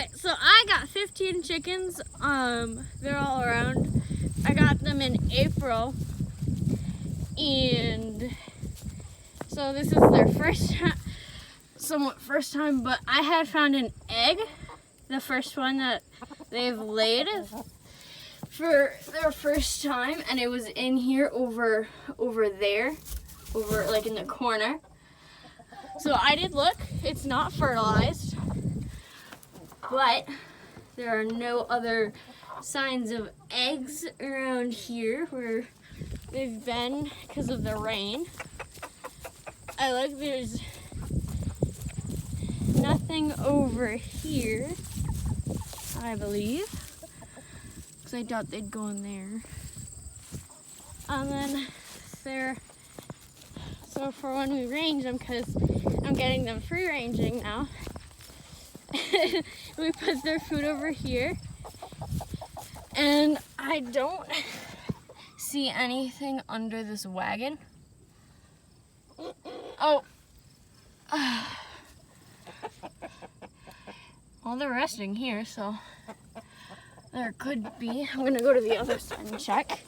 Alright, so I got 15 chickens. They're all around. I got them in April. And so this is their first time, but I had found an egg, the first one that they've laid for their first time, and it was in here over there, like in the corner. So I did look, it's not fertilized, but there are no other signs of eggs around here where they've been because of the rain. I look, there's nothing over here, I believe, because I doubt they'd go in there. And then so for when we range them, because I'm getting them free ranging now, we put their food over here, and I don't see anything under this wagon. Oh. Well, they're resting here, so there could be. I'm gonna go to the other side and check.